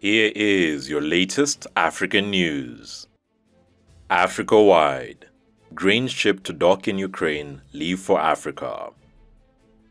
Here is your latest African news. Africa-wide. Grain shipped to dock in Ukraine leave for Africa.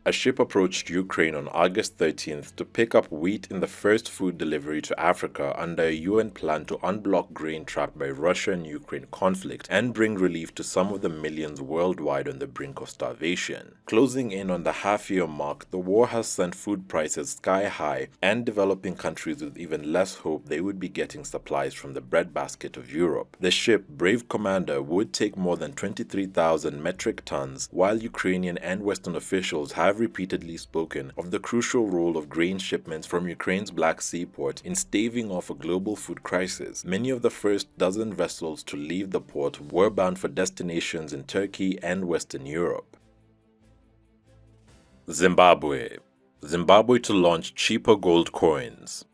A ship approached Ukraine on August 13th to pick up wheat in the first food delivery to Africa under a UN plan to unblock grain trapped by Russia and Ukraine conflict and bring relief to some of the millions worldwide on the brink of starvation. Closing in on the half-year mark, the war has sent food prices sky high and developing countries with even less hope they would be getting supplies from the breadbasket of Europe. The ship, Brave Commander, would take more than 23,000 metric tons, while Ukrainian and Western officials have repeatedly spoken of the crucial role of grain shipments from Ukraine's Black Sea port in staving off a global food crisis. Many of the first dozen vessels to leave the port were bound for destinations in Turkey and Western Europe. Zimbabwe to launch cheaper gold coins.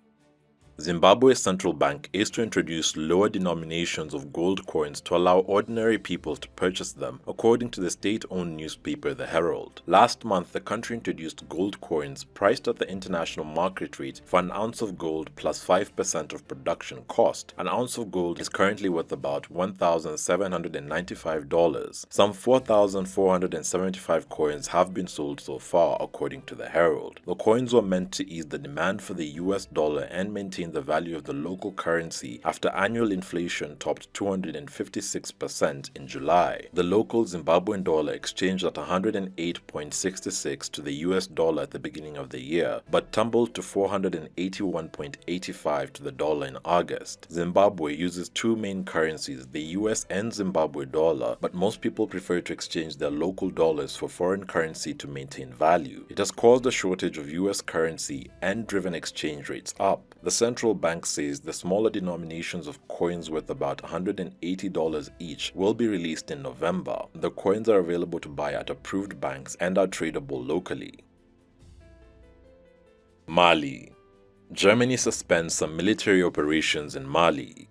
Zimbabwe's central bank is to introduce lower denominations of gold coins to allow ordinary people to purchase them, according to the state-owned newspaper The Herald. Last month, the country introduced gold coins priced at the international market rate for an ounce of gold plus 5% of production cost. An ounce of gold is currently worth about $1,795. Some 4,475 coins have been sold so far, according to The Herald. The coins were meant to ease the demand for the US dollar and maintain the value of the local currency after annual inflation topped 256% in July. The local Zimbabwean dollar exchanged at 108.66 to the US dollar at the beginning of the year, but tumbled to 481.85 to the dollar in August. Zimbabwe uses two main currencies, the US and Zimbabwe dollar, but most people prefer to exchange their local dollars for foreign currency to maintain value. It has caused a shortage of US currency and driven exchange rates up. The central bank says the smaller denominations of coins worth about $180 each will be released in November. The coins are available to buy at approved banks and are tradable locally. Mali. Germany suspends some military operations in Mali.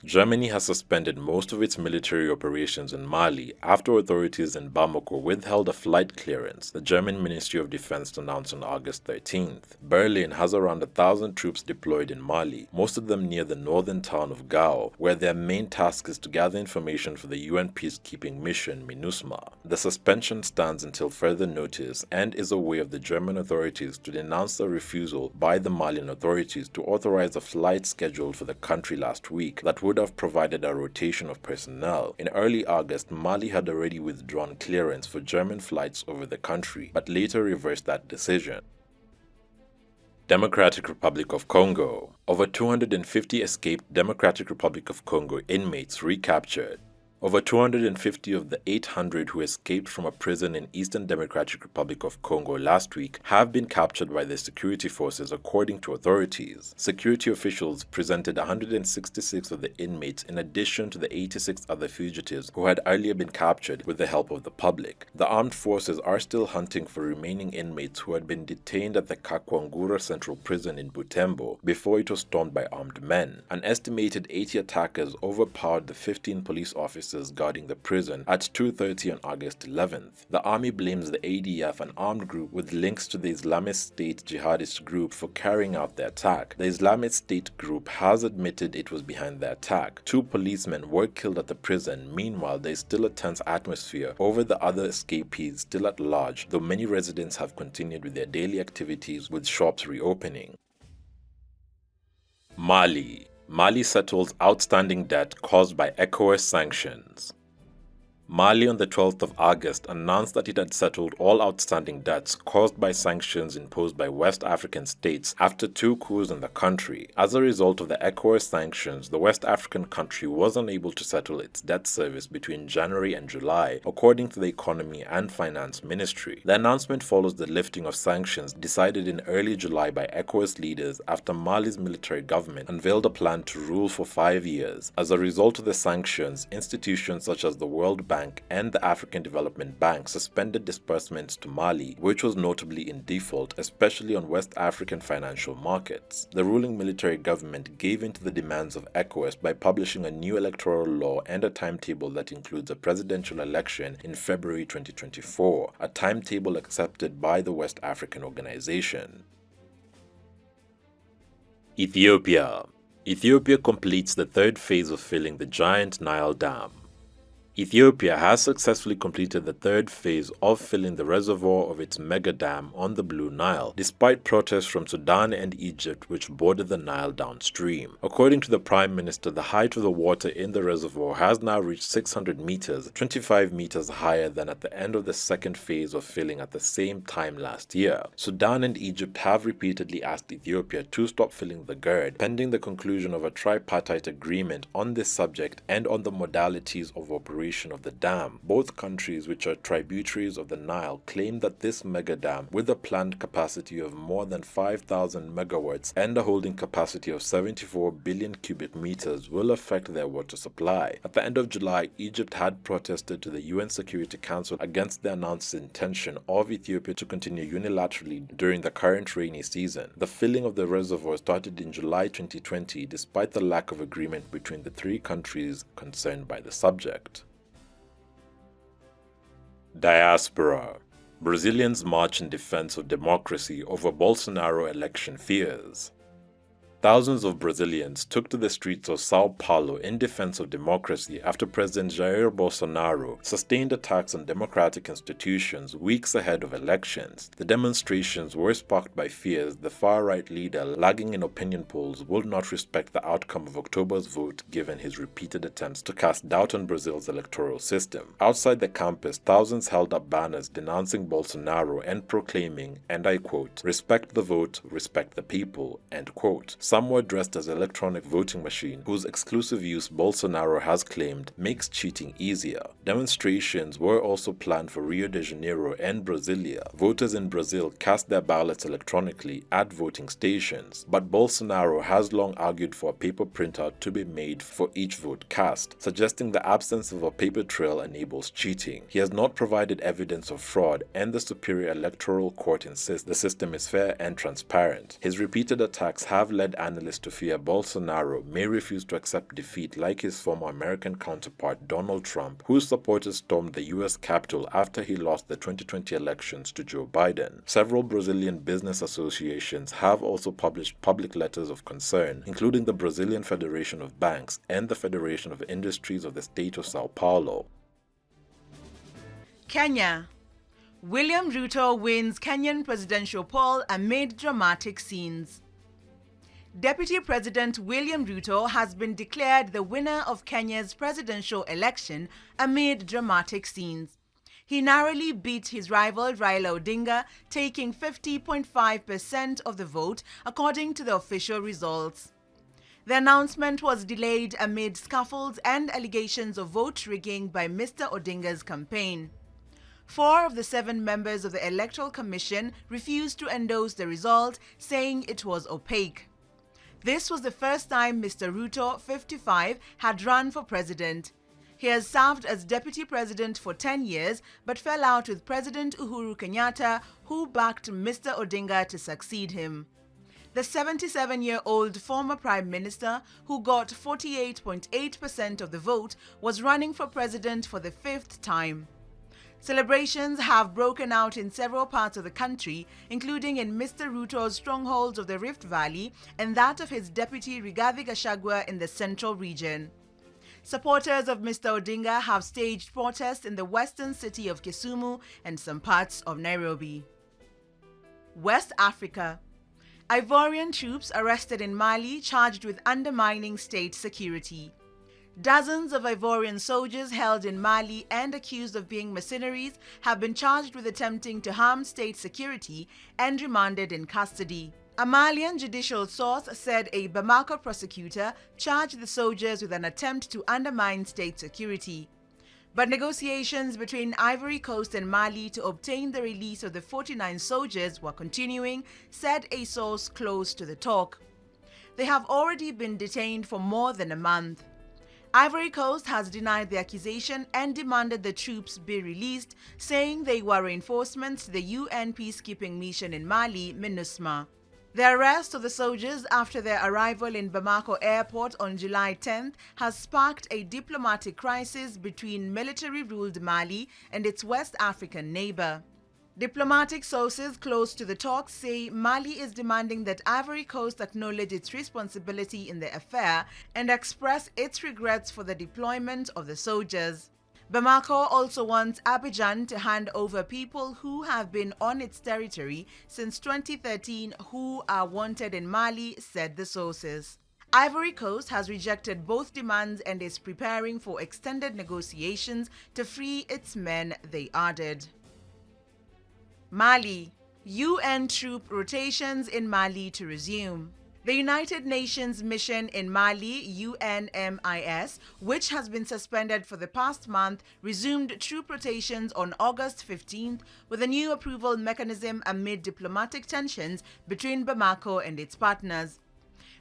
Germany has suspended most of its military operations in Mali after authorities in Bamako withheld a flight clearance, the German Ministry of Defense announced on August 13th. Berlin has around 1,000 troops deployed in Mali, most of them near the northern town of Gao, where their main task is to gather information for the UN peacekeeping mission MINUSMA. The suspension stands until further notice and is a way of the German authorities to denounce the refusal by the Malian authorities to authorize a flight scheduled for the country last week that would have provided a rotation of personnel. In early August, Mali had already withdrawn clearance for German flights over the country, but later reversed that decision. Democratic Republic of Congo. Over 250 escaped Democratic Republic of Congo inmates recaptured. Over 250 of the 800 who escaped from a prison in Eastern Democratic Republic of Congo last week have been captured by the security forces, according to authorities. Security officials presented 166 of the inmates in addition to the 86 other fugitives who had earlier been captured with the help of the public. The armed forces are still hunting for remaining inmates who had been detained at the Kakwangura Central Prison in Butembo before it was stormed by armed men. An estimated 80 attackers overpowered the 15 police officers guarding the prison at 2:30 on August 11th. The army blames the ADF, an armed group with links to the Islamic State jihadist group, for carrying out the attack. The Islamic State group has admitted it was behind the attack. 2 policemen were killed at the prison. Meanwhile, there is still a tense atmosphere over the other escapees still at large, though many residents have continued with their daily activities, with shops reopening. Mali settles outstanding debt caused by ECOWAS sanctions. Mali on the 12th of August announced that it had settled all outstanding debts caused by sanctions imposed by West African states after 2 coups in the country. As a result of the ECOWAS sanctions, the West African country was unable to settle its debt service between January and July, according to the Economy and Finance Ministry. The announcement follows the lifting of sanctions decided in early July by ECOWAS leaders after Mali's military government unveiled a plan to rule for 5 years. As a result of the sanctions, institutions such as the World Bank and the African Development Bank suspended disbursements to Mali, which was notably in default, especially on West African financial markets. The ruling military government gave in to the demands of ECOWAS by publishing a new electoral law and a timetable that includes a presidential election in February 2024, a timetable accepted by the West African Organization. Ethiopia. Ethiopia completes the third phase of filling the giant Nile Dam. Ethiopia has successfully completed the third phase of filling the reservoir of its mega dam on the Blue Nile, despite protests from Sudan and Egypt which border the Nile downstream. According to the Prime Minister, the height of the water in the reservoir has now reached 600 meters, 25 meters higher than at the end of the second phase of filling at the same time last year. Sudan and Egypt have repeatedly asked Ethiopia to stop filling the GERD, pending the conclusion of a tripartite agreement on this subject and on the modalities of operation of the dam. Both countries, which are tributaries of the Nile, claim that this mega dam, with a planned capacity of more than 5,000 megawatts and a holding capacity of 74 billion cubic meters, will affect their water supply. At the end of July, Egypt had protested to the UN Security Council against the announced intention of Ethiopia to continue unilaterally during the current rainy season. The filling of the reservoir started in July 2020, despite the lack of agreement between the three countries concerned by the subject. Diaspora. Brazilians march in defense of democracy over Bolsonaro election fears. Thousands of Brazilians took to the streets of Sao Paulo in defense of democracy after President Jair Bolsonaro sustained attacks on democratic institutions weeks ahead of elections. The demonstrations were sparked by fears the far-right leader, lagging in opinion polls, would not respect the outcome of October's vote given his repeated attempts to cast doubt on Brazil's electoral system. Outside the campus, thousands held up banners denouncing Bolsonaro and proclaiming, and I quote, "Respect the vote, respect the people," end quote. Some were dressed as electronic voting machine, whose exclusive use Bolsonaro has claimed makes cheating easier. Demonstrations were also planned for Rio de Janeiro and Brasilia. Voters in Brazil cast their ballots electronically at voting stations, but Bolsonaro has long argued for a paper printout to be made for each vote cast, suggesting the absence of a paper trail enables cheating. He has not provided evidence of fraud, and the Superior Electoral Court insists the system is fair and transparent. His repeated attacks have led analysts to fear Bolsonaro may refuse to accept defeat like his former American counterpart Donald Trump, whose supporters stormed the U.S. Capitol after he lost the 2020 elections to Joe Biden. Several Brazilian business associations have also published public letters of concern, including the Brazilian Federation of Banks and the Federation of Industries of the state of Sao Paulo. Kenya. William Ruto wins Kenyan presidential poll amid dramatic scenes. Deputy President William Ruto has been declared the winner of Kenya's presidential election amid dramatic scenes. He narrowly beat his rival Raila Odinga, taking 50.5% of the vote according to the official results. The announcement was delayed amid scuffles and allegations of vote rigging by Mr. Odinga's campaign. 4 of the 7 members of the Electoral Commission refused to endorse the result, saying it was opaque. This was the first time Mr. Ruto, 55, had run for president. He has served as deputy president for 10 years but fell out with President Uhuru Kenyatta, who backed Mr. Odinga to succeed him. The 77-year-old former prime minister, who got 48.8% of the vote, was running for president for the 5th time. Celebrations have broken out in several parts of the country, including in Mr. Ruto's strongholds of the Rift Valley and that of his deputy Rigathi Gachagua in the central region. Supporters of Mr. Odinga have staged protests in the western city of Kisumu and some parts of Nairobi. West Africa. Ivorian troops arrested in Mali charged with undermining state security. Dozens of Ivorian soldiers held in Mali and accused of being mercenaries have been charged with attempting to harm state security and remanded in custody. A Malian judicial source said a Bamako prosecutor charged the soldiers with an attempt to undermine state security. But negotiations between Ivory Coast and Mali to obtain the release of the 49 soldiers were continuing, said a source close to the talk. They have already been detained for more than a month. Ivory Coast has denied the accusation and demanded the troops be released, saying they were reinforcements to the UN peacekeeping mission in Mali, MINUSMA. The arrest of the soldiers after their arrival in Bamako airport on July 10th has sparked a diplomatic crisis between military-ruled Mali and its West African neighbor. Diplomatic sources close to the talks say Mali is demanding that Ivory Coast acknowledge its responsibility in the affair and express its regrets for the deployment of the soldiers. Bamako also wants Abidjan to hand over people who have been on its territory since 2013 who are wanted in Mali, said the sources. Ivory Coast has rejected both demands and is preparing for extended negotiations to free its men, they added. Mali. UN troop rotations in Mali to resume. The United Nations mission in Mali, UNMIS, which has been suspended for the past month, resumed troop rotations on August 15th with a new approval mechanism amid diplomatic tensions between Bamako and its partners.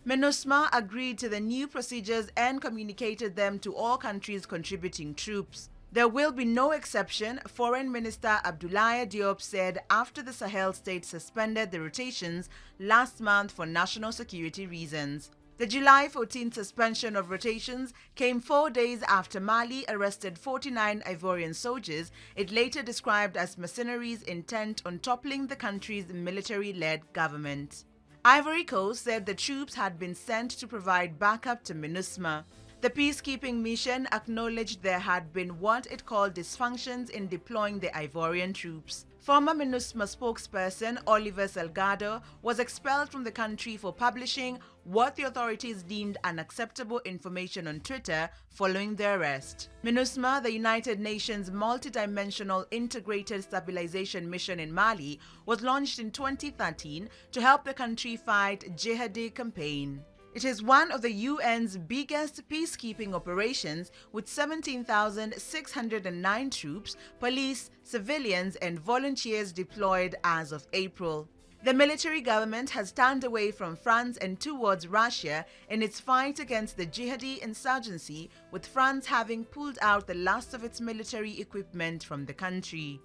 MINUSMA agreed to the new procedures and communicated them to all countries contributing troops. There will be no exception, Foreign Minister Abdoulaye Diop said after the Sahel state suspended the rotations last month for national security reasons. The July 14th suspension of rotations came 4 days after Mali arrested 49 Ivorian soldiers it later described as mercenaries intent on toppling the country's military-led government. Ivory Coast said the troops had been sent to provide backup to MINUSMA. The peacekeeping mission acknowledged there had been what it called dysfunctions in deploying the Ivorian troops. Former MINUSMA spokesperson Oliver Salgado was expelled from the country for publishing what the authorities deemed unacceptable information on Twitter following the arrest. MINUSMA, the United Nations multidimensional integrated stabilization mission in Mali, was launched in 2013 to help the country fight jihadi campaign. It is one of the UN's biggest peacekeeping operations with 17,609 troops, police, civilians, and volunteers deployed as of April. The military government has turned away from France and towards Russia in its fight against the jihadi insurgency, with France having pulled out the last of its military equipment from the country.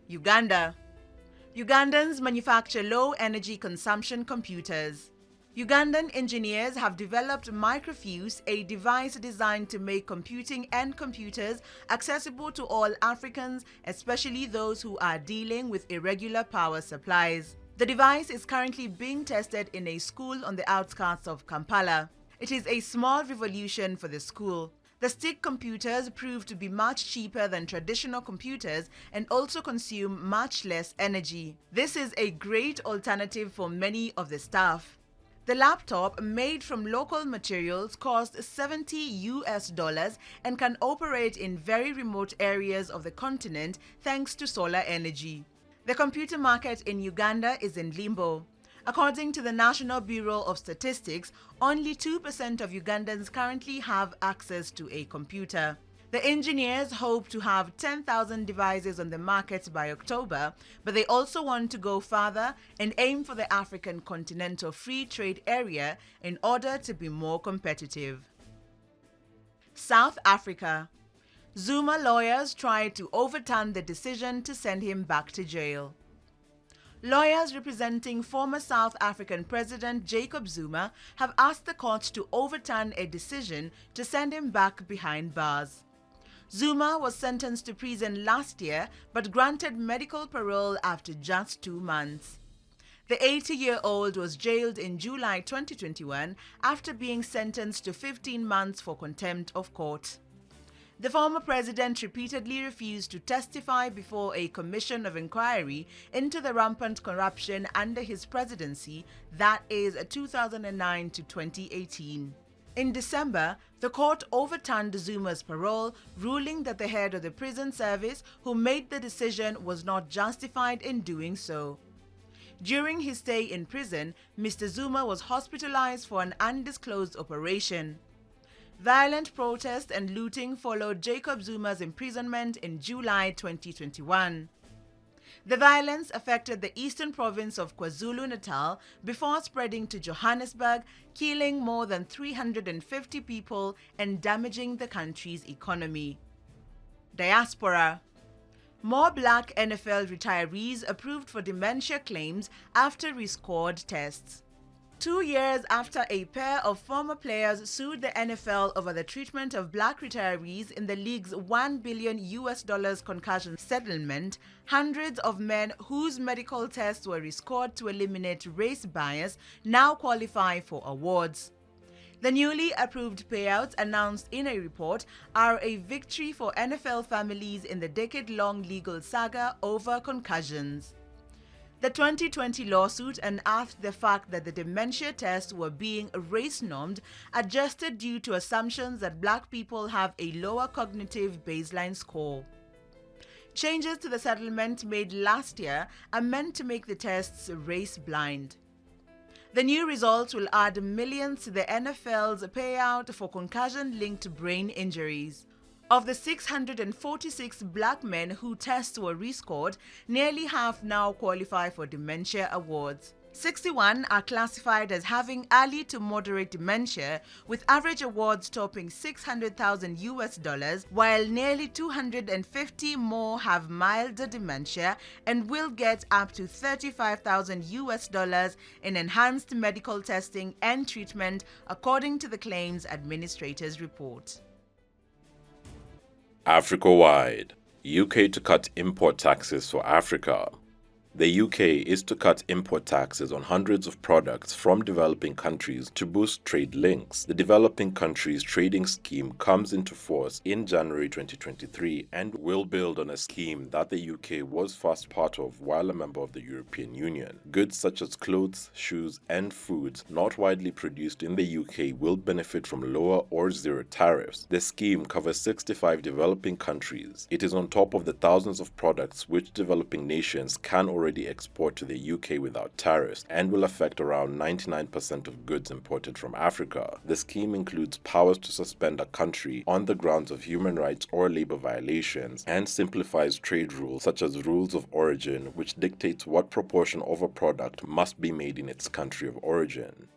Uganda. Ugandans manufacture low-energy consumption computers. Ugandan engineers have developed Microfuse, a device designed to make computing and computers accessible to all Africans, especially those who are dealing with irregular power supplies. The device is currently being tested in a school on the outskirts of Kampala. It is a small revolution for the school. The stick computers prove to be much cheaper than traditional computers and also consume much less energy. This is a great alternative for many of the staff. The laptop, made from local materials, costs $70 and can operate in very remote areas of the continent thanks to solar energy. The computer market in Uganda is in limbo. According to the National Bureau of Statistics, only 2% of Ugandans currently have access to a computer. The engineers hope to have 10,000 devices on the market by October, but they also want to go further and aim for the African Continental Free Trade Area in order to be more competitive. South Africa. Zuma lawyers tried to overturn the decision to send him back to jail. Lawyers representing former South African President Jacob Zuma have asked the court to overturn a decision to send him back behind bars. Zuma was sentenced to prison last year but granted medical parole after just 2 months. The 80-year-old was jailed in July 2021 after being sentenced to 15 months for contempt of court. The former president repeatedly refused to testify before a commission of inquiry into the rampant corruption under his presidency, that is 2009 to 2018. In December, the court overturned Zuma's parole, ruling that the head of the prison service who made the decision was not justified in doing so. During his stay in prison, Mr. Zuma was hospitalized for an undisclosed operation. Violent protests and looting followed Jacob Zuma's imprisonment in July 2021. The violence affected the eastern province of KwaZulu-Natal before spreading to Johannesburg, killing more than 350 people and damaging the country's economy. Diaspora. More black NFL retirees approved for dementia claims after rescored tests. 2 years after a pair of former players sued the NFL over the treatment of black retirees in the league's $1 billion concussion settlement, hundreds of men whose medical tests were rescored to eliminate race bias now qualify for awards. The newly approved payouts announced in a report are a victory for NFL families in the decade-long legal saga over concussions. The 2020 lawsuit unearthed the fact that the dementia tests were being race-normed, adjusted due to assumptions that black people have a lower cognitive baseline score. Changes to the settlement made last year are meant to make the tests race-blind. The new results will add millions to the NFL's payout for concussion-linked brain injuries. Of the 646 black men whose tests were rescored, nearly half now qualify for dementia awards. 61 are classified as having early to moderate dementia, with average awards topping $600,000, while nearly 250 more have milder dementia and will get up to $35,000 in enhanced medical testing and treatment, according to the Claims Administrator's report. Africa-wide, UK to cut import taxes for Africa. The UK is to cut import taxes on hundreds of products from developing countries to boost trade links. The Developing Countries Trading Scheme comes into force in January 2023 and will build on a scheme that the UK was first part of while a member of the European Union. Goods such as clothes, shoes, and foods not widely produced in the UK will benefit from lower or zero tariffs. The scheme covers 65 developing countries. It is on top of the thousands of products which developing nations can already export to the UK without tariffs and will affect around 99% of goods imported from Africa. The scheme includes powers to suspend a country on the grounds of human rights or labor violations and simplifies trade rules such as rules of origin, which dictates what proportion of a product must be made in its country of origin.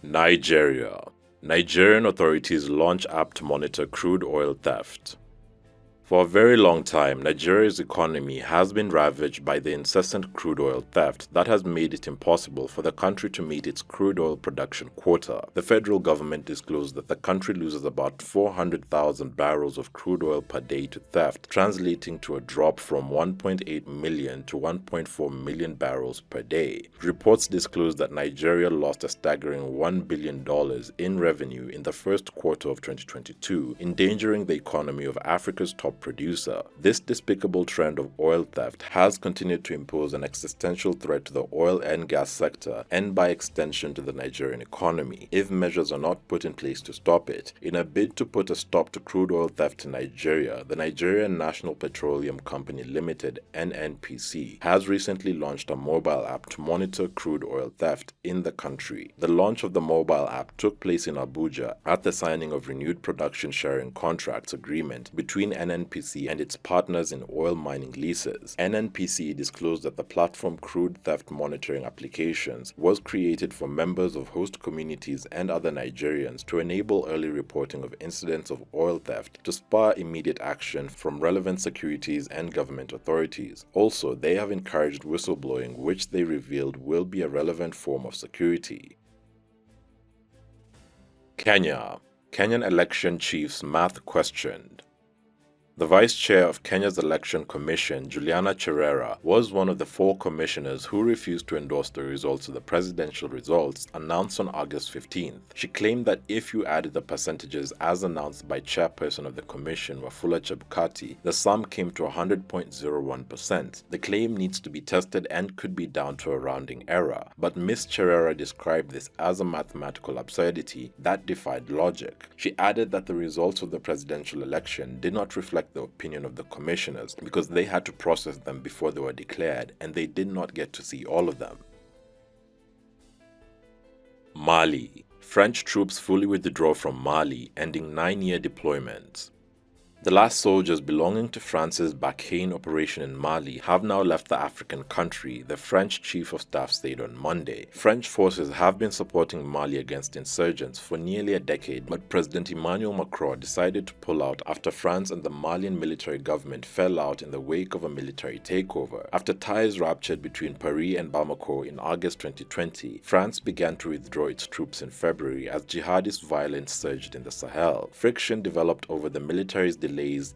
Nigeria. Nigerian authorities launch app to monitor crude oil theft. For a very long time, Nigeria's economy has been ravaged by the incessant crude oil theft that has made it impossible for the country to meet its crude oil production quota. The federal government disclosed that the country loses about 400,000 barrels of crude oil per day to theft, translating to a drop from 1.8 million to 1.4 million barrels per day. Reports disclosed that Nigeria lost a staggering $1 billion in revenue in the first quarter of 2022, endangering the economy of Africa's top producer. This despicable trend of oil theft has continued to impose an existential threat to the oil and gas sector and by extension to the Nigerian economy if measures are not put in place to stop it. In a bid to put a stop to crude oil theft in Nigeria, the Nigerian National Petroleum Company Limited (NNPC) has recently launched a mobile app to monitor crude oil theft in the country. The launch of the mobile app took place in Abuja at the signing of renewed production sharing contracts agreement between NNPC and its partners in oil mining leases. NNPC disclosed that the platform Crude Theft Monitoring Applications was created for members of host communities and other Nigerians to enable early reporting of incidents of oil theft to spur immediate action from relevant securities and government authorities. Also, they have encouraged whistleblowing, which they revealed will be a relevant form of security. Kenya. Kenyan election chief's math questioned. The vice chair of Kenya's Election Commission, Juliana Cherera, was one of the 4 commissioners who refused to endorse the results of the presidential results announced on August 15th. She claimed that if you added the percentages as announced by chairperson of the commission, Wafula Chebukati, the sum came to 100.01%. The claim needs to be tested and could be down to a rounding error, but Ms. Cherera described this as a mathematical absurdity that defied logic. She added that the results of the presidential election did not reflect the opinion of the commissioners because they had to process them before they were declared and they did not get to see all of them. Mali. French troops fully withdraw from Mali, ending 9-year deployment. The last soldiers belonging to France's Barkhane operation in Mali have now left the African country, the French Chief of Staff said on Monday. French forces have been supporting Mali against insurgents for nearly a decade, but President Emmanuel Macron decided to pull out after France and the Malian military government fell out in the wake of a military takeover. After ties ruptured between Paris and Bamako in August 2020, France began to withdraw its troops in February as jihadist violence surged in the Sahel. Friction developed over the military's delays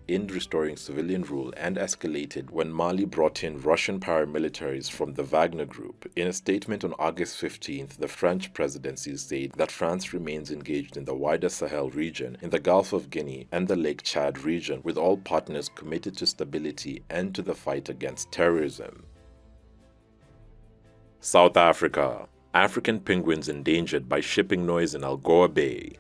in restoring civilian rule and escalated when Mali brought in Russian paramilitaries from the Wagner Group. In a statement on August 15th, the French presidency said that France remains engaged in the wider Sahel region, in the Gulf of Guinea and the Lake Chad region, with all partners committed to stability and to the fight against terrorism. South Africa. African penguins endangered by shipping noise in Algoa Bay.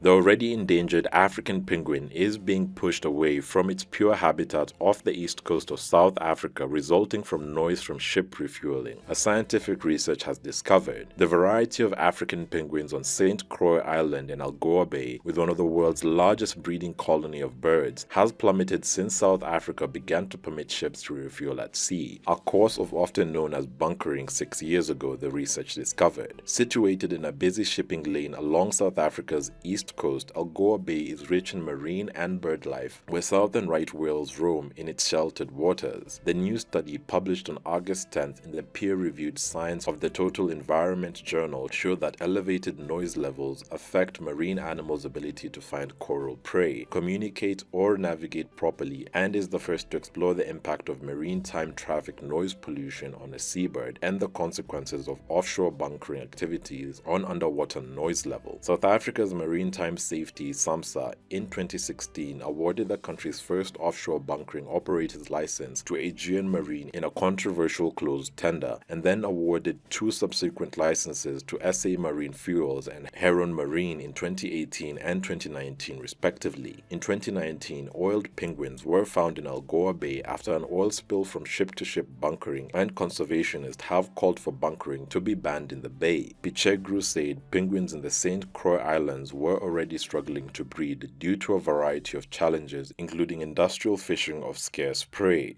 The already endangered African penguin is being pushed away from its pure habitat off the east coast of South Africa, resulting from noise from ship refueling, as scientific research has discovered. The variety of African penguins on St. Croix Island in Algoa Bay, with one of the world's largest breeding colony of birds, has plummeted since South Africa began to permit ships to refuel at sea, a course of often known as bunkering 6 years ago, the research discovered. Situated in a busy shipping lane along South Africa's east coast, Algoa Bay is rich in marine and bird life, where southern right whales roam in its sheltered waters. The new study, published on August 10th in the peer-reviewed Science of the Total Environment journal, showed that elevated noise levels affect marine animals' ability to find coral prey, communicate or navigate properly, and is the first to explore the impact of maritime traffic noise pollution on a seabird and the consequences of offshore bunkering activities on underwater noise levels. South Africa's Maritime Safety SAMSA in 2016 awarded the country's first offshore bunkering operator's license to Aegean Marine in a controversial closed tender, and then awarded 2 subsequent licenses to SA Marine Fuels and Heron Marine in 2018 and 2019 respectively. In 2019, oiled penguins were found in Algoa Bay after an oil spill from ship-to-ship bunkering, and conservationists have called for bunkering to be banned in the bay. Pichegru said penguins in the St. Croix Islands were already struggling to breed due to a variety of challenges, including industrial fishing of scarce prey.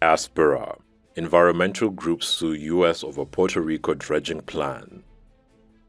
Diaspora. Environmental groups sue U.S. over Puerto Rico dredging plan.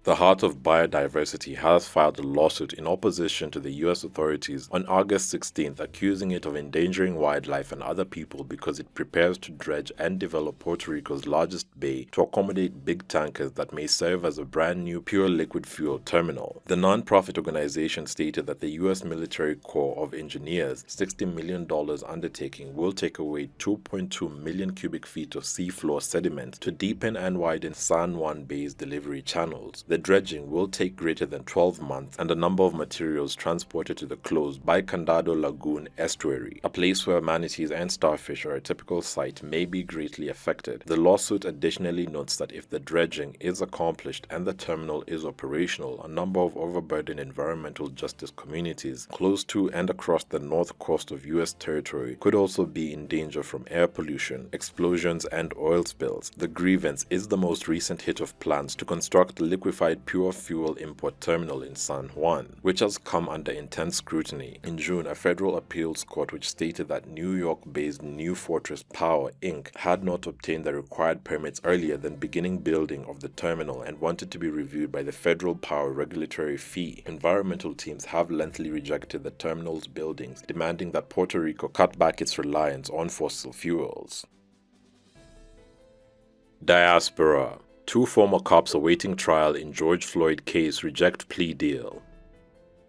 The Heart of Biodiversity has filed a lawsuit in opposition to the U.S. authorities on August 16th, accusing it of endangering wildlife and other people because it prepares to dredge and develop Puerto Rico's largest bay to accommodate big tankers that may serve as a brand new pure liquid fuel terminal. The non-profit organization stated that the U.S. Military Corps of Engineers' $60 million undertaking will take away 2.2 million cubic feet of seafloor sediment to deepen and widen San Juan Bay's delivery channels. The dredging will take greater than 12 months, and a number of materials transported to the closed Bicondado Lagoon estuary, a place where manatees and starfish are a typical sight, may be greatly affected. The lawsuit additionally notes that if the dredging is accomplished and the terminal is operational, a number of overburdened environmental justice communities close to and across the north coast of U.S. territory could also be in danger from air pollution, explosions, and oil spills. The grievance is the most recent hit of plans to construct liquefied pure fuel import terminal in San Juan, which has come under intense scrutiny. In June, a federal appeals court which stated that New York-based New Fortress Power, Inc. had not obtained the required permits earlier than beginning building of the terminal and wanted to be reviewed by the federal power regulatory fee. Environmental teams have lengthily rejected the terminal's buildings, demanding that Puerto Rico cut back its reliance on fossil fuels. Diaspora. 2 former cops awaiting trial in George Floyd case reject plea deal.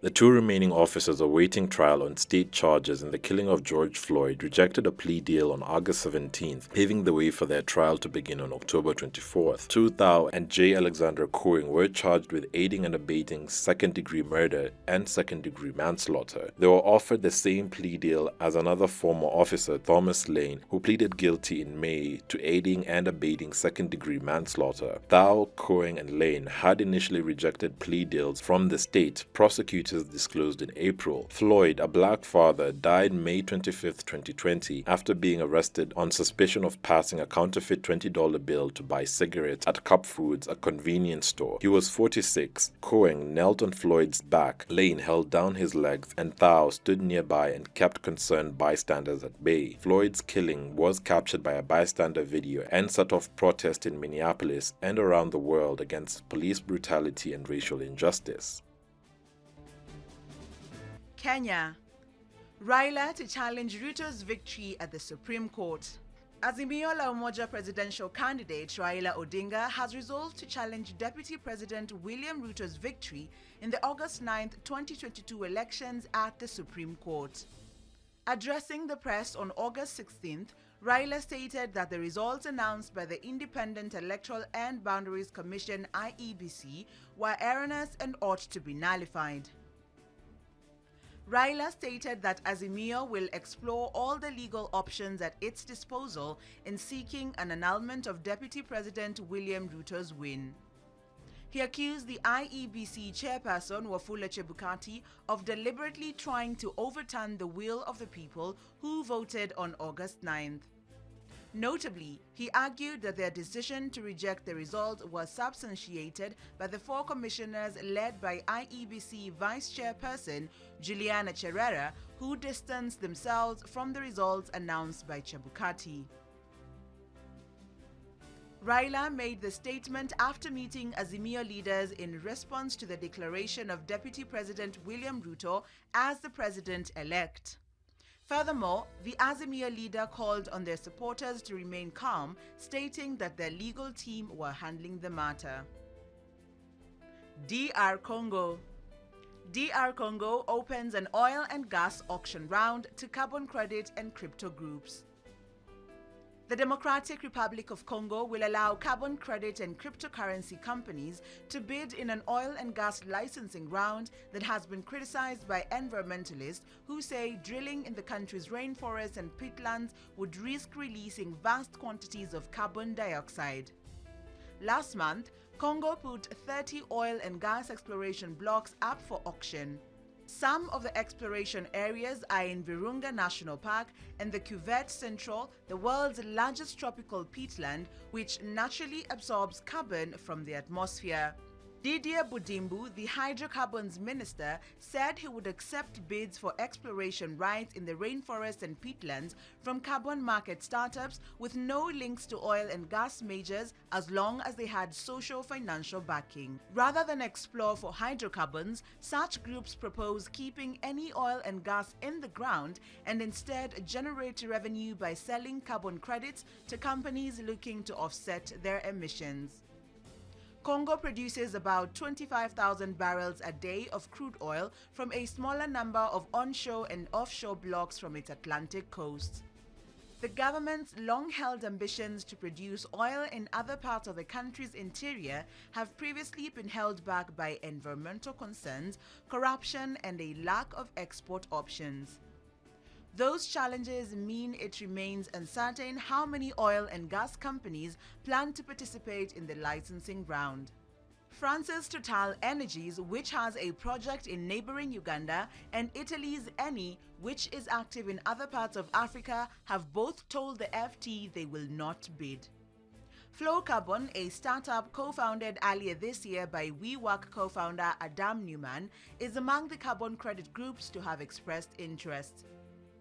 The 2 remaining officers awaiting trial on state charges in the killing of George Floyd rejected a plea deal on August 17th, paving the way for their trial to begin on October 24th. Tu Thao and J. Alexander Coing were charged with aiding and abetting second-degree murder and second-degree manslaughter. They were offered the same plea deal as another former officer, Thomas Lane, who pleaded guilty in May to aiding and abetting second-degree manslaughter. Thao, Coing, and Lane had initially rejected plea deals from the state, prosecutors prosecutors disclosed in April, Floyd, a black father, died May 25, 2020, after being arrested on suspicion of passing a counterfeit $20 bill to buy cigarettes at Cup Foods, a convenience store. He was 46. Cohen knelt on Floyd's back. Lane held down his legs, and Thao stood nearby and kept concerned bystanders at bay. Floyd's killing was captured by a bystander video and set off protests in Minneapolis and around the world against police brutality and racial injustice. Kenya. Raila to challenge Ruto's victory at the Supreme Court. Azimio la Umoja presidential candidate Raila Odinga has resolved to challenge Deputy President William Ruto's victory in the August 9, 2022 elections at the Supreme Court. Addressing the press on August 16th, Raila stated that the results announced by the Independent Electoral and Boundaries Commission (IEBC) were erroneous and ought to be nullified. Raila stated that Azimio will explore all the legal options at its disposal in seeking an annulment of Deputy President William Ruto's win. He accused the IEBC chairperson Wafula Chebukati of deliberately trying to overturn the will of the people who voted on August 9th. Notably, he argued that their decision to reject the result was substantiated by the four commissioners led by IEBC Vice Chairperson Juliana Cherera, who distanced themselves from the results announced by Chebukati. Raila made the statement after meeting Azimio leaders in response to the declaration of Deputy President William Ruto as the president-elect. Furthermore, the Azimio leader called on their supporters to remain calm, stating that their legal team were handling the matter. DR Congo. DR Congo opens an oil and gas auction round to carbon credit and crypto groups. The Democratic Republic of Congo will allow carbon credit and cryptocurrency companies to bid in an oil and gas licensing round that has been criticized by environmentalists who say drilling in the country's rainforests and peatlands would risk releasing vast quantities of carbon dioxide. Last month, Congo put 30 oil and gas exploration blocks up for auction. Some of the exploration areas are in Virunga National Park and the Cuvette Central, the world's largest tropical peatland, which naturally absorbs carbon from the atmosphere. Didier Budimbu, the hydrocarbons minister, said he would accept bids for exploration rights in the rainforests and peatlands from carbon market startups with no links to oil and gas majors as long as they had socio-financial backing. Rather than explore for hydrocarbons, such groups propose keeping any oil and gas in the ground and instead generate revenue by selling carbon credits to companies looking to offset their emissions. Congo produces about 25,000 barrels a day of crude oil from a smaller number of onshore and offshore blocks from its Atlantic coast. The government's long-held ambitions to produce oil in other parts of the country's interior have previously been held back by environmental concerns, corruption, and a lack of export options. Those challenges mean it remains uncertain how many oil and gas companies plan to participate in the licensing round. France's Total Energies, which has a project in neighboring Uganda, and Italy's Eni, which is active in other parts of Africa, have both told the FT they will not bid. Flow Carbon, a startup co-founded earlier this year by WeWork co-founder Adam Newman, is among the carbon credit groups to have expressed interest.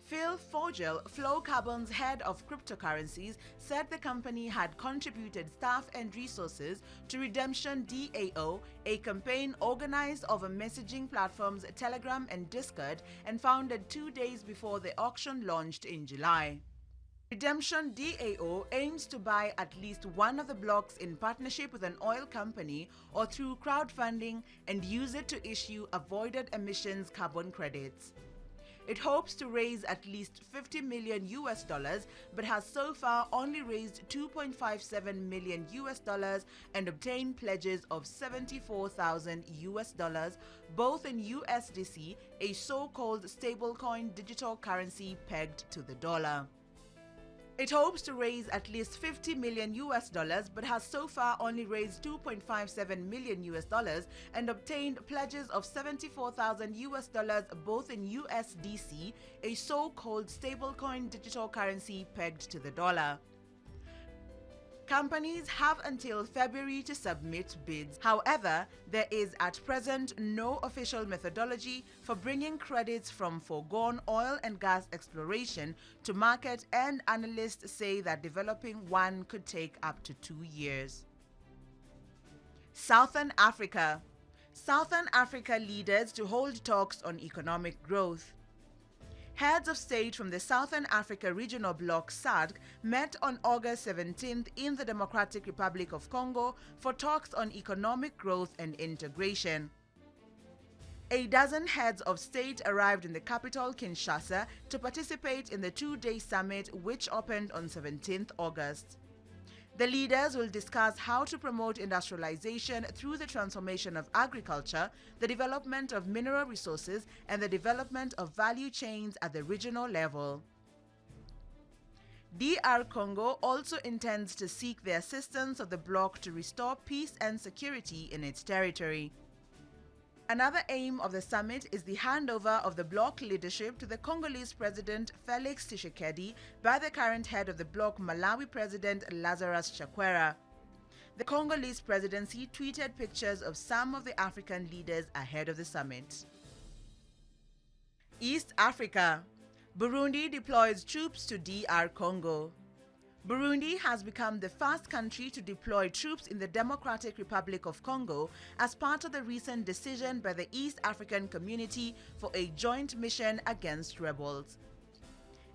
Phil Fogel, Flow Carbon's head of cryptocurrencies, said the company had contributed staff and resources to Redemption DAO, a campaign organized over messaging platforms Telegram and Discord and founded 2 days before the auction launched in July. Redemption DAO aims to buy at least one of the blocks in partnership with an oil company or through crowdfunding and use it to issue avoided emissions carbon credits. It hopes to raise at least $50 million but has so far only raised $2.57 million and obtained pledges of $74,000, both in USDC, a so-called stablecoin digital currency pegged to the dollar. It hopes to raise at least $50 million but has so far only raised $2.57 million and obtained pledges of $74,000 both in USDC, a so-called stablecoin digital currency pegged to the dollar. Companies have until February to submit bids. However, there is at present no official methodology for bringing credits from foregone oil and gas exploration to market, and analysts say that developing one could take up to 2 years. Southern Africa. Southern Africa leaders to hold talks on economic growth. Heads of state from the Southern Africa Regional Bloc (SADC) met on August 17th in the Democratic Republic of Congo for talks on economic growth and integration. A dozen heads of state arrived in the capital, Kinshasa, to participate in the two-day summit, which opened on 17th August. The leaders will discuss how to promote industrialization through the transformation of agriculture, the development of mineral resources, and the development of value chains at the regional level. DR Congo also intends to seek the assistance of the bloc to restore peace and security in its territory. Another aim of the summit is the handover of the bloc leadership to the Congolese President Felix Tshisekedi by the current head of the bloc, Malawi President Lazarus Chakwera. The Congolese presidency tweeted pictures of some of the African leaders ahead of the summit. East Africa. Burundi deploys troops to DR Congo. Burundi has become the first country to deploy troops in the Democratic Republic of Congo as part of the recent decision by the East African Community for a joint mission against rebels.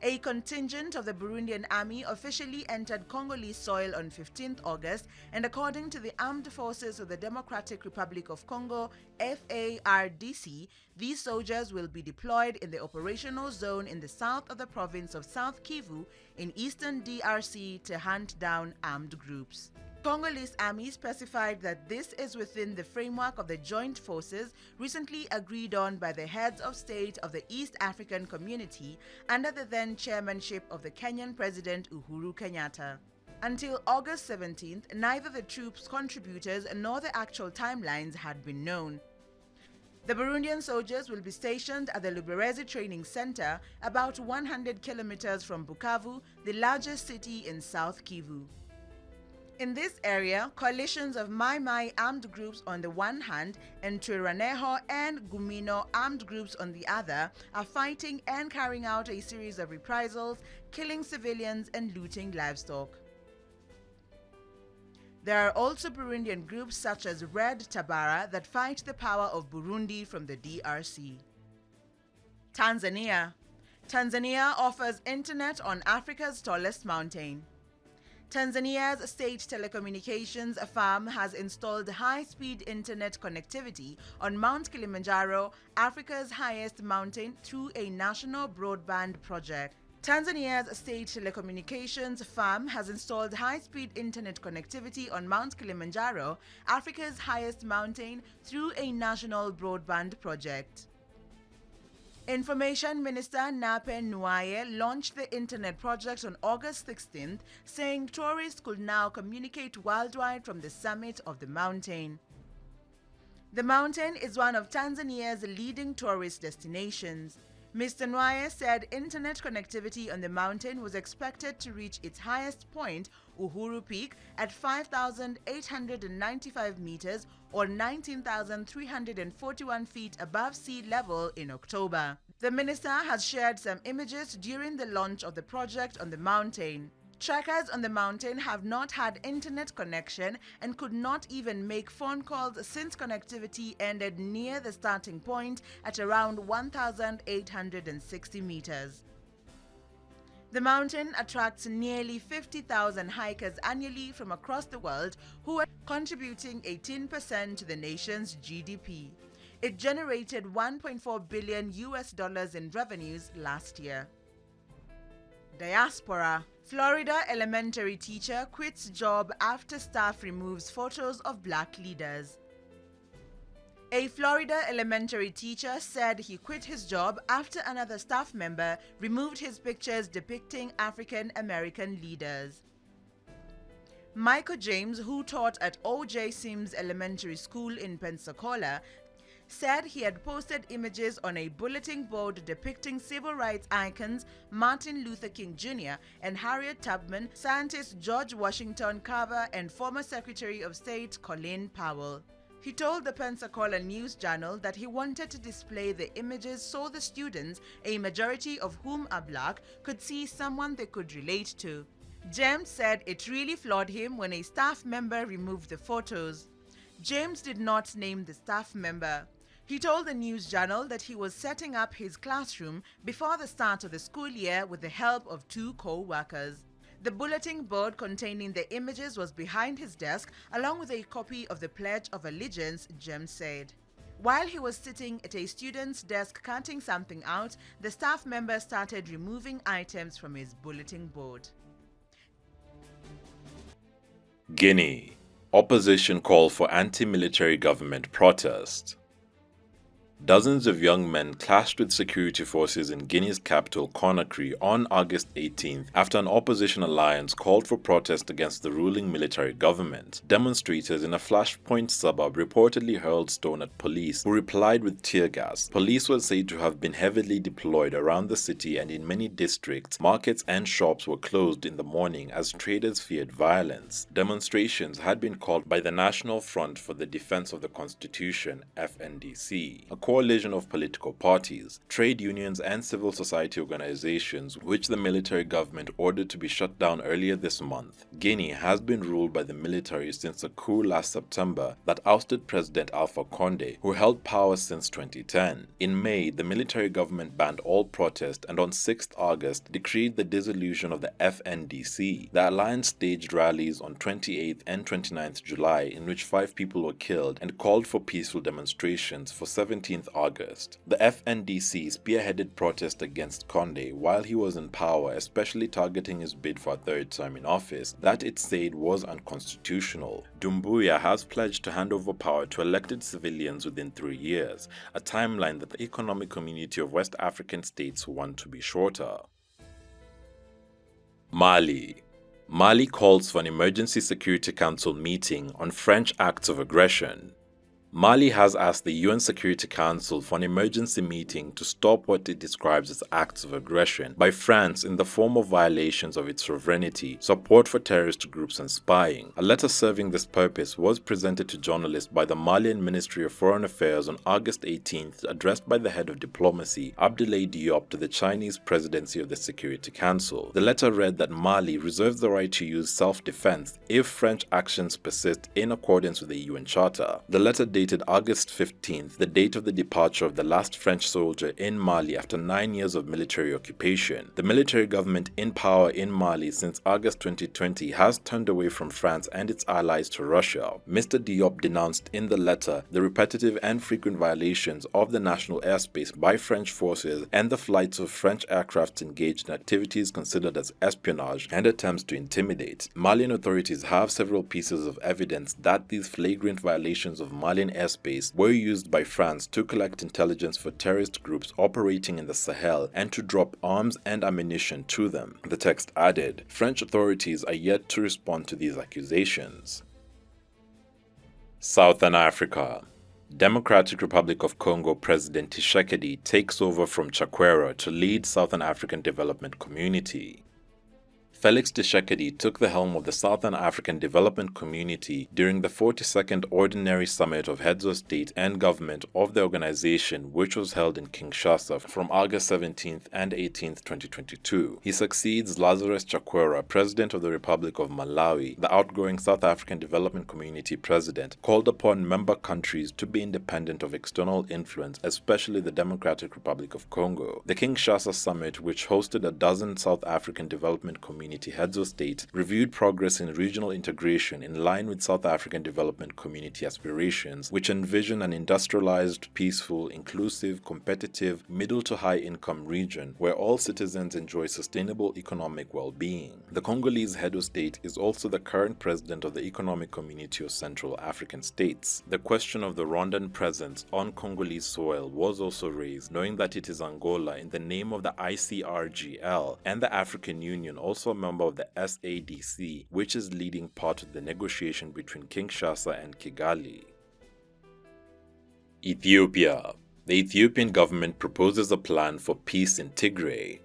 A contingent of the Burundian army officially entered Congolese soil on 15th August, and according to the Armed Forces of the Democratic Republic of Congo, FARDC, these soldiers will be deployed in the operational zone in the south of the province of South Kivu in eastern DRC to hunt down armed groups. Congolese army specified that this is within the framework of the joint forces recently agreed on by the heads of state of the East African Community under the then chairmanship of the Kenyan President Uhuru Kenyatta. Until August 17th, neither the troops' contributors nor the actual timelines had been known. The Burundian soldiers will be stationed at the Luberizi Training Center, about 100 kilometers from Bukavu, the largest city in South Kivu. In this area, coalitions of Mai Mai armed groups on the one hand and Twiraneho and Gumino armed groups on the other are fighting and carrying out a series of reprisals, killing civilians and looting livestock. There are also Burundian groups such as Red Tabara that fight the power of Burundi from the DRC. Tanzania. Tanzania offers internet on Africa's tallest mountain. Tanzania's state telecommunications firm has installed high-speed internet connectivity on Mount Kilimanjaro, Africa's highest mountain, through a national broadband project. Tanzania's state telecommunications firm has installed high-speed internet connectivity on Mount Kilimanjaro, Africa's highest mountain, through a national broadband project. Information Minister Nape Nnauye launched the internet project on August 16th, saying tourists could now communicate worldwide from the summit of the mountain. The mountain is one of Tanzania's leading tourist destinations. Mr. Nnauye said internet connectivity on the mountain was expected to reach its highest point, Uhuru Peak, at 5,895 meters or 19,341 feet above sea level in October. The minister has shared some images during the launch of the project on the mountain. Trekkers on the mountain have not had internet connection and could not even make phone calls since connectivity ended near the starting point at around 1,860 meters. The mountain attracts nearly 50,000 hikers annually from across the world who are contributing 18% to the nation's GDP. It generated $1.4 billion in revenues last year. Diaspora. Florida elementary teacher quits job after staff removes photos of black leaders. A Florida elementary teacher said he quit his job after another staff member removed his pictures depicting African American leaders. Michael James, who taught at O.J. Sims Elementary School in Pensacola, said he had posted images on a bulletin board depicting civil rights icons Martin Luther King Jr. and Harriet Tubman, scientist George Washington Carver, and former Secretary of State Colin Powell. He told the Pensacola News Journal that he wanted to display the images so the students, a majority of whom are black, could see someone they could relate to. James said it really floored him when a staff member removed the photos. James did not name the staff member. He told the News Journal that he was setting up his classroom before the start of the school year with the help of 2 co-workers. The bulletin board containing the images was behind his desk, along with a copy of the Pledge of Allegiance, James said. While he was sitting at a student's desk cutting something out, the staff member started removing items from his bulletin board. Guinea. Opposition call for anti-military government protest. Dozens of young men clashed with security forces in Guinea's capital, Conakry, on August 18th after an opposition alliance called for protest against the ruling military government. Demonstrators in a Flashpoint suburb reportedly hurled stone at police, who replied with tear gas. Police were said to have been heavily deployed around the city, and in many districts, markets and shops were closed in the morning as traders feared violence. Demonstrations had been called by the National Front for the Defense of the Constitution, FNDC, a coalition of political parties, trade unions and civil society organizations, which the military government ordered to be shut down earlier this month. Guinea has been ruled by the military since a coup last September that ousted President Alpha Conde, who held power since 2010. In May, the military government banned all protest and on 6th August decreed the dissolution of the FNDC. The alliance staged rallies on 28th and 29th July in which 5 people were killed and called for peaceful demonstrations for 17th August. The FNDC spearheaded protest against Conde while he was in power, especially targeting his bid for a 3rd term in office that it said was unconstitutional. Doumbouya has pledged to hand over power to elected civilians within 3 years, a timeline that the Economic Community of West African States want to be shorter. Mali. Mali calls for an Emergency Security Council meeting on French acts of aggression. Mali has asked the UN Security Council for an emergency meeting to stop what it describes as acts of aggression by France in the form of violations of its sovereignty, support for terrorist groups and spying. A letter serving this purpose was presented to journalists by the Malian Ministry of Foreign Affairs on August 18th, addressed by the head of diplomacy, Abdoulaye Diop, to the Chinese presidency of the Security Council. The letter read that Mali reserves the right to use self-defense if French actions persist in accordance with the UN Charter. The letter dated August 15th, the date of the departure of the last French soldier in Mali after 9 years of military occupation. The military government in power in Mali since August 2020 has turned away from France and its allies to Russia. Mr. Diop denounced in the letter the repetitive and frequent violations of the national airspace by French forces and the flights of French aircraft engaged in activities considered as espionage and attempts to intimidate. Malian authorities have several pieces of evidence that these flagrant violations of Malian airspace were used by France to collect intelligence for terrorist groups operating in the Sahel and to drop arms and ammunition to them. The text added, French authorities are yet to respond to these accusations. Southern Africa. Democratic Republic of Congo President Tshisekedi takes over from Chakwera to lead Southern African Development Community. Felix Tshisekedi took the helm of the Southern African Development Community during the 42nd Ordinary Summit of Heads of State and Government of the organization, which was held in Kinshasa from August 17th and 18th, 2022. He succeeds Lazarus Chakwera, President of the Republic of Malawi. The outgoing South African Development Community President called upon member countries to be independent of external influence, especially the Democratic Republic of Congo. The Kinshasa Summit, which hosted a dozen South African Development Community Community Heads of State reviewed progress in regional integration in line with South African Development Community aspirations, which envision an industrialized, peaceful, inclusive, competitive, middle to high income region where all citizens enjoy sustainable economic well-being. The Congolese head of state is also the current president of the Economic Community of Central African States. The question of the Rwandan presence on Congolese soil was also raised, knowing that it is Angola in the name of the ICRGL and the African Union, also a member of the SADC, which is leading part of the negotiation between Kinshasa and Kigali. Ethiopia. The Ethiopian government proposes a plan for peace in Tigray.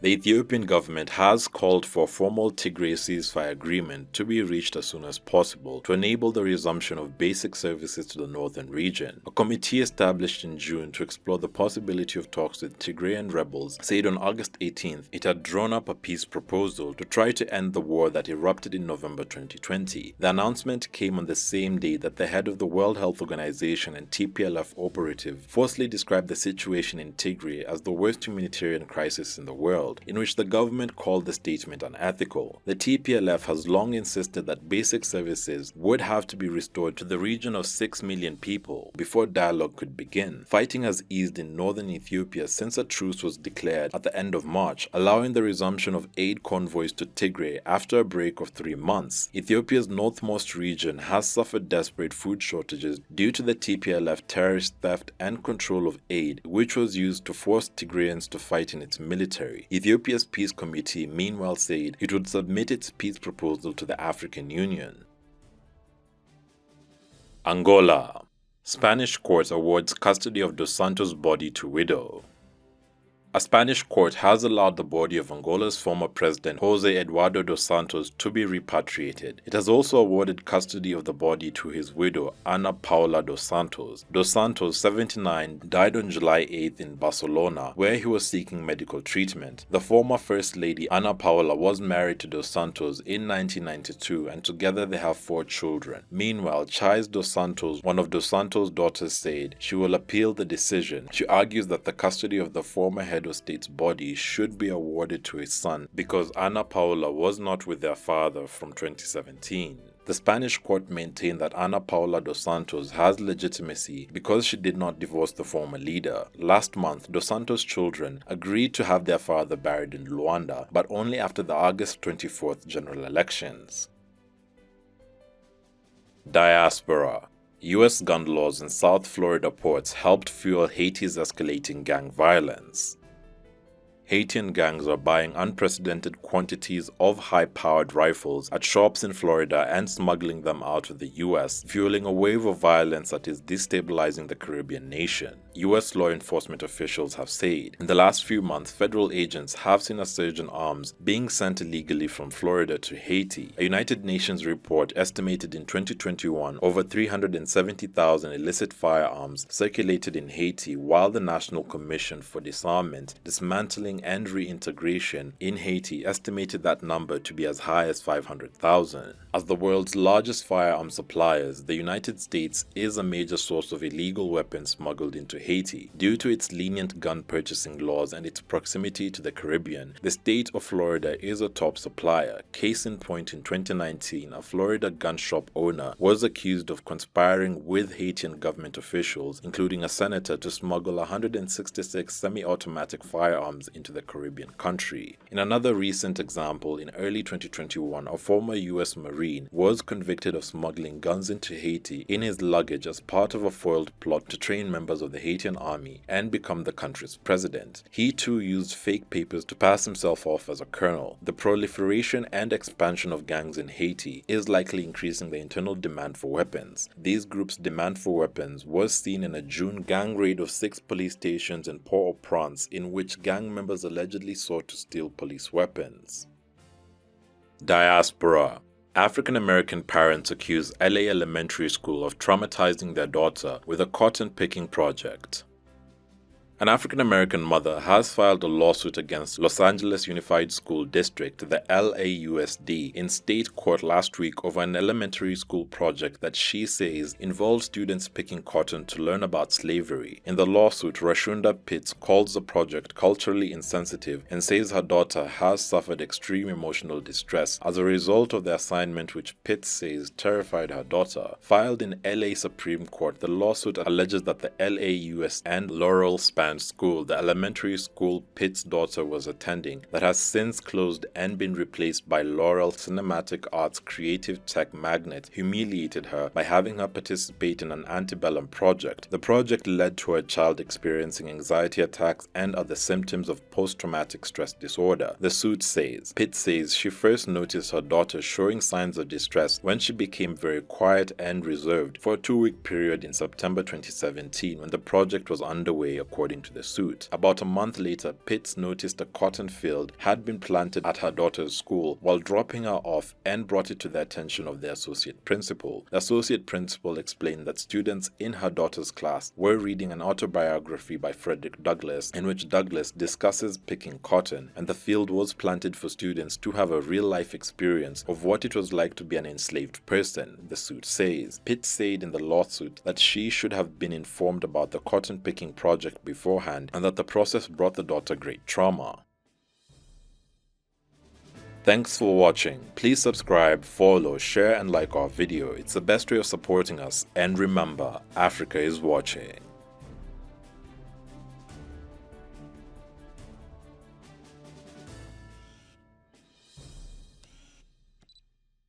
The Ethiopian government has called for a formal Tigray ceasefire agreement to be reached as soon as possible to enable the resumption of basic services to the northern region. A committee established in June to explore the possibility of talks with Tigrayan rebels said on August 18th it had drawn up a peace proposal to try to end the war that erupted in November 2020. The announcement came on the same day that the head of the World Health Organization and TPLF operative falsely described the situation in Tigray as the worst humanitarian crisis in the world, in which the government called the statement unethical. The TPLF has long insisted that basic services would have to be restored to the region of 6 million people before dialogue could begin. Fighting has eased in northern Ethiopia since a truce was declared at the end of March, allowing the resumption of aid convoys to Tigray after a break of 3 months. Ethiopia's northmost region has suffered desperate food shortages due to the TPLF terrorist theft and control of aid, which was used to force Tigrayans to fight in its military. Ethiopia's Peace Committee meanwhile said it would submit its peace proposal to the African Union. Angola. Spanish court awards custody of Dos Santos' body to widow. A Spanish court has allowed the body of Angola's former president José Eduardo dos Santos to be repatriated. It has also awarded custody of the body to his widow, Ana Paula dos Santos. Dos Santos, 79, died on July 8th in Barcelona, where he was seeking medical treatment. The former First Lady Ana Paula was married to dos Santos in 1992, and together they have 4 children. Meanwhile, Chais dos Santos, one of dos Santos' daughters, said she will appeal the decision. She argues that the custody of the former head of state's body should be awarded to his son because Ana Paula was not with their father from 2017. The Spanish court maintained that Ana Paula dos Santos has legitimacy because she did not divorce the former leader. Last month, dos Santos' children agreed to have their father buried in Luanda, but only after the August 24th general elections. Diaspora. U.S. gun laws in South Florida ports helped fuel Haiti's escalating gang violence. Haitian gangs are buying unprecedented quantities of high-powered rifles at shops in Florida and smuggling them out of the U.S., fueling a wave of violence that is destabilizing the Caribbean nation. U.S. law enforcement officials have said in the last few months, federal agents have seen a surge in arms being sent illegally from Florida to Haiti. A United Nations report estimated in 2021 over 370,000 illicit firearms circulated in Haiti, while the National Commission for Disarmament, Dismantling and Reintegration in Haiti estimated that number to be as high as 500,000. As the world's largest firearm suppliers, the United States is a major source of illegal weapons smuggled into Haiti. Due to its lenient gun purchasing laws and its proximity to the Caribbean, the state of Florida is a top supplier. Case in point, in 2019, a Florida gun shop owner was accused of conspiring with Haitian government officials, including a senator, to smuggle 166 semi-automatic firearms into the Caribbean country. In another recent example, in early 2021, a former U.S. Marine was convicted of smuggling guns into Haiti in his luggage as part of a foiled plot to train members of the Haitian army and become the country's president. He too used fake papers to pass himself off as a colonel. The proliferation and expansion of gangs in Haiti is likely increasing the internal demand for weapons. These groups' demand for weapons was seen in a June gang raid of 6 police stations in Port-au-Prince, in which gang members allegedly sought to steal police weapons. Diaspora. African American parents accuse LA Elementary School of traumatizing their daughter with a cotton picking project. An African-American mother has filed a lawsuit against Los Angeles Unified School District, the LAUSD, in state court last week over an elementary school project that she says involves students picking cotton to learn about slavery. In the lawsuit, Rashunda Pitts calls the project culturally insensitive and says her daughter has suffered extreme emotional distress as a result of the assignment, which Pitts says terrified her daughter. Filed in LA Supreme Court, the lawsuit alleges that the LAUSD and Laurel Span School, the elementary school Pitt's daughter was attending, that has since closed and been replaced by Laurel Cinematic Arts creative tech magnate, humiliated her by having her participate in an antebellum project. The project led to her child experiencing anxiety attacks and other symptoms of post-traumatic stress disorder. The suit says, Pitt says she first noticed her daughter showing signs of distress when she became very quiet and reserved for a 2-week period in September 2017 when the project was underway, according to the suit. About a month later, Pitts noticed a cotton field had been planted at her daughter's school while dropping her off and brought it to the attention of the associate principal. The associate principal explained that students in her daughter's class were reading an autobiography by Frederick Douglass in which Douglass discusses picking cotton, and the field was planted for students to have a real-life experience of what it was like to be an enslaved person, the suit says. Pitts said in the lawsuit that she should have been informed about the cotton picking project beforehand and that the process brought the daughter great trauma. Thanks for watching. Please subscribe, follow, share and like our video. It's the best way of supporting us. And remember, Africa is watching.